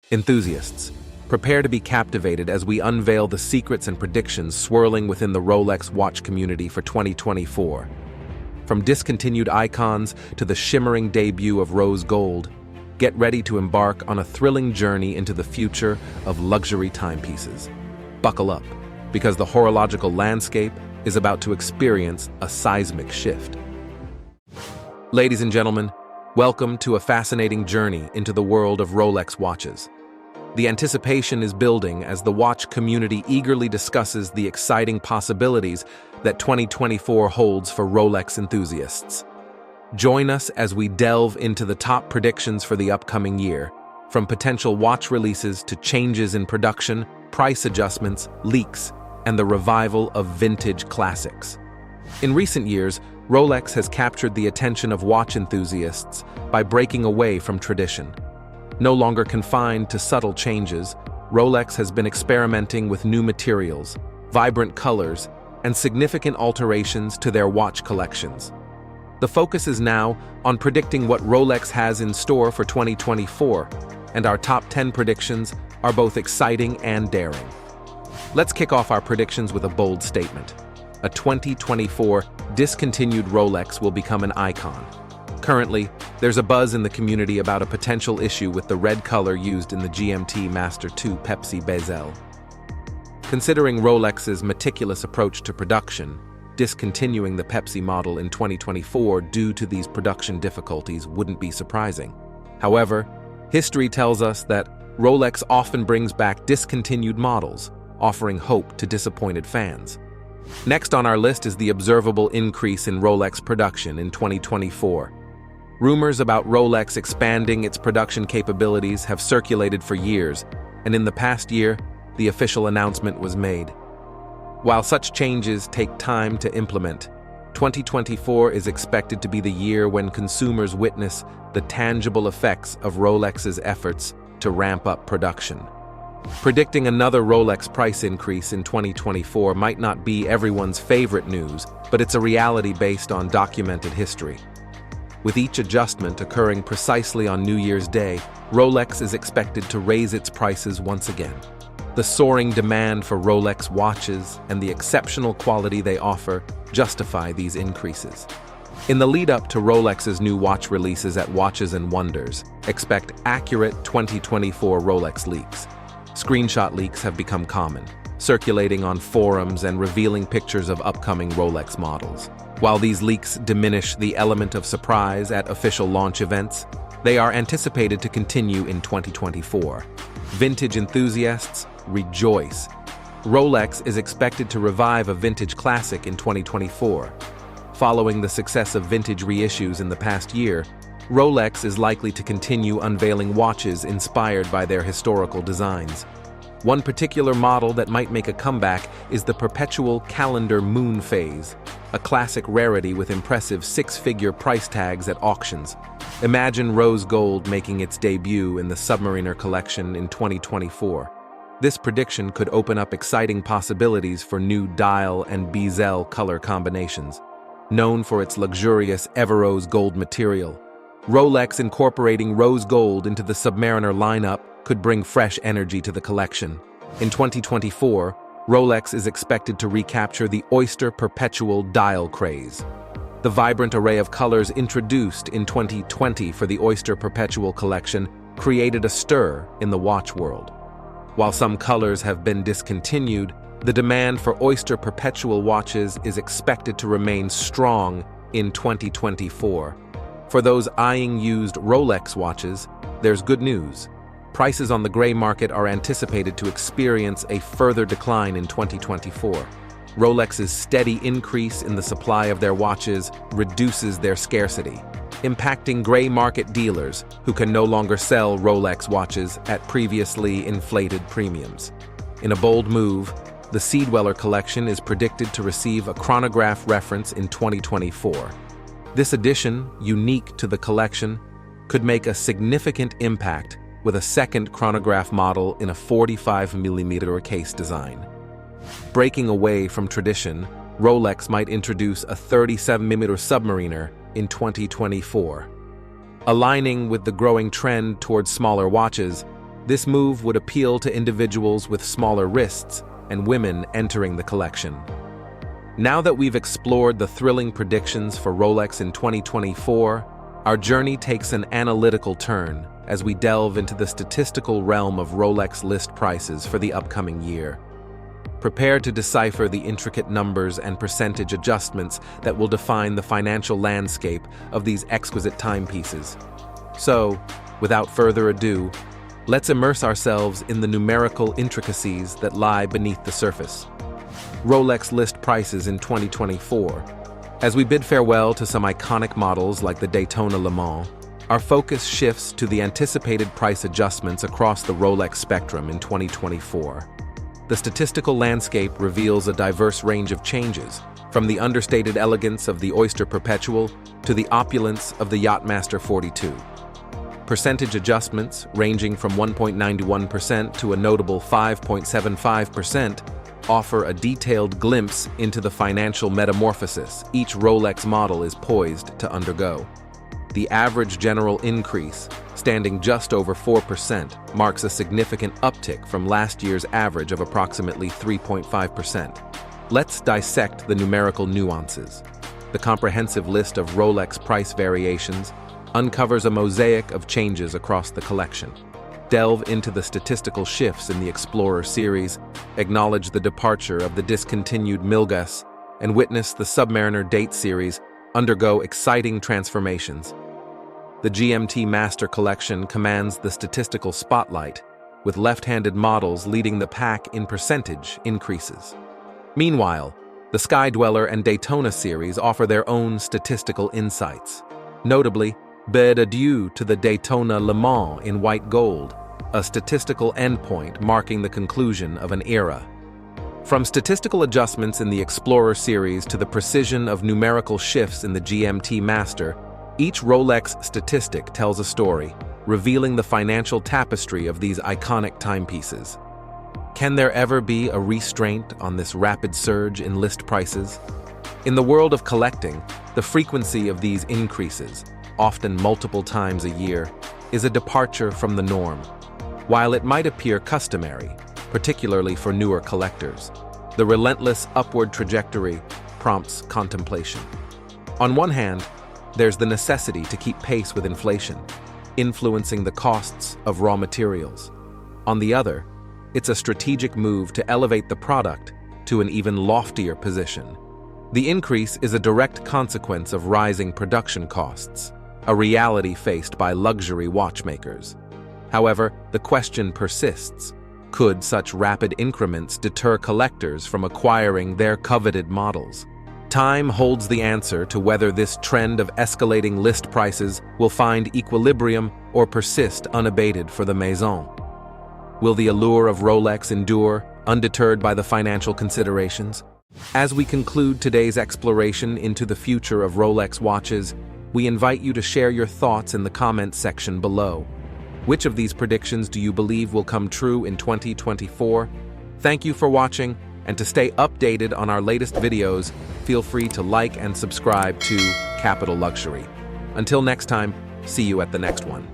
Enthusiasts, prepare to be captivated as we unveil the secrets and predictions swirling within the Rolex watch community for 2024. From discontinued icons to the shimmering debut of rose gold, get ready to embark on a thrilling journey into the future of luxury timepieces. Buckle up, because the horological landscape is about to experience a seismic shift. Ladies and gentlemen, welcome to a fascinating journey into the world of Rolex watches. The anticipation is building as the watch community eagerly discusses the exciting possibilities that 2024 holds for Rolex enthusiasts. Join us as we delve into the top predictions for the upcoming year, from potential watch releases to changes in production, price adjustments, leaks, and the revival of vintage classics. In recent years, Rolex has captured the attention of watch enthusiasts by breaking away from tradition. No longer confined to subtle changes, Rolex has been experimenting with new materials, vibrant colors, and significant alterations to their watch collections. The focus is now on predicting what Rolex has in store for 2024, and our top 10 predictions are both exciting and daring. Let's kick off our predictions with a bold statement. A 2024 discontinued Rolex will become an icon. Currently, there's a buzz in the community about a potential issue with the red color used in the GMT Master 2 Pepsi bezel. Considering Rolex's meticulous approach to production, discontinuing the Pepsi model in 2024 due to these production difficulties wouldn't be surprising. However, history tells us that Rolex often brings back discontinued models, offering hope to disappointed fans. Next on our list is the observable increase in Rolex production in 2024. Rumors about Rolex expanding its production capabilities have circulated for years, and in the past year, the official announcement was made. While such changes take time to implement, 2024 is expected to be the year when consumers witness the tangible effects of Rolex's efforts to ramp up production. Predicting another Rolex price increase in 2024 might not be everyone's favorite news, but it's a reality based on documented history. With each adjustment occurring precisely on New Year's Day, Rolex is expected to raise its prices once again. The soaring demand for Rolex watches and the exceptional quality they offer justify these increases. In the lead-up to Rolex's new watch releases at Watches and Wonders, expect accurate 2024 Rolex leaks. Screenshot leaks have become common, circulating on forums and revealing pictures of upcoming Rolex models. While these leaks diminish the element of surprise at official launch events, they are anticipated to continue in 2024. Vintage enthusiasts, rejoice! Rolex is expected to revive a vintage classic in 2024. Following the success of vintage reissues in the past year, Rolex is likely to continue unveiling watches inspired by their historical designs. One particular model that might make a comeback is the Perpetual Calendar Moon Phase, a classic rarity with impressive six-figure price tags at auctions. Imagine rose gold making its debut in the Submariner collection in 2024. This prediction could open up exciting possibilities for new dial and bezel color combinations. Known for its luxurious Everose gold material, Rolex incorporating rose gold into the Submariner lineup could bring fresh energy to the collection. In 2024, Rolex is expected to recapture the Oyster Perpetual dial craze. The vibrant array of colors introduced in 2020 for the Oyster Perpetual collection created a stir in the watch world. While some colors have been discontinued, the demand for Oyster Perpetual watches is expected to remain strong in 2024. For those eyeing used Rolex watches, there's good news. Prices on the gray market are anticipated to experience a further decline in 2024. Rolex's steady increase in the supply of their watches reduces their scarcity, impacting gray market dealers who can no longer sell Rolex watches at previously inflated premiums. In a bold move, the Seedweller collection is predicted to receive a chronograph reference in 2024. This addition, unique to the collection, could make a significant impact with a second chronograph model in a 45mm case design. Breaking away from tradition, Rolex might introduce a 37mm Submariner in 2024. Aligning with the growing trend towards smaller watches, This move would appeal to individuals with smaller wrists and women entering the collection. Now that we've explored the thrilling predictions for Rolex in 2024, our journey takes an analytical turn as we delve into the statistical realm of Rolex list prices for the upcoming year. Prepare to decipher the intricate numbers and percentage adjustments that will define the financial landscape of these exquisite timepieces. So, without further ado, let's immerse ourselves in the numerical intricacies that lie beneath the surface. Rolex list prices in 2024. As we bid farewell to some iconic models like the Daytona Le Mans, our focus shifts to the anticipated price adjustments across the Rolex spectrum in 2024. The statistical landscape reveals a diverse range of changes, from the understated elegance of the Oyster Perpetual to the opulence of the Yachtmaster 42. Percentage adjustments, ranging from 1.91% to a notable 5.75%, offer a detailed glimpse into the financial metamorphosis each Rolex model is poised to undergo. The average general increase, standing just over 4%, marks a significant uptick from last year's average of approximately 3.5%. Let's dissect the numerical nuances. The comprehensive list of Rolex price variations uncovers a mosaic of changes across the collection. Delve into the statistical shifts in the Explorer series, acknowledge the departure of the discontinued Milgas, and witness the Submariner date series undergo exciting transformations. The GMT Master Collection commands the statistical spotlight, with left-handed models leading the pack in percentage increases. Meanwhile, the Sky Dweller and Daytona series offer their own statistical insights. Notably, bid adieu to the Daytona Le Mans in white gold, a statistical endpoint marking the conclusion of an era. From statistical adjustments in the Explorer series to the precision of numerical shifts in the GMT Master, each Rolex statistic tells a story, revealing the financial tapestry of these iconic timepieces. Can there ever be a restraint on this rapid surge in list prices? In the world of collecting, the frequency of these increases, often multiple times a year, is a departure from the norm. While it might appear customary, particularly for newer collectors, the relentless upward trajectory prompts contemplation. On one hand, there's the necessity to keep pace with inflation, influencing the costs of raw materials. On the other, it's a strategic move to elevate the product to an even loftier position. The increase is a direct consequence of rising production costs, a reality faced by luxury watchmakers. However, the question persists: could such rapid increments deter collectors from acquiring their coveted models? Time holds the answer to whether this trend of escalating list prices will find equilibrium or persist unabated for the Maison. Will the allure of Rolex endure, undeterred by the financial considerations? As we conclude today's exploration into the future of Rolex watches, we invite you to share your thoughts in the comments section below. Which of these predictions do you believe will come true in 2024? Thank you for watching, and to stay updated on our latest videos, feel free to like and subscribe to Capital Luxury. Until next time, see you at the next one.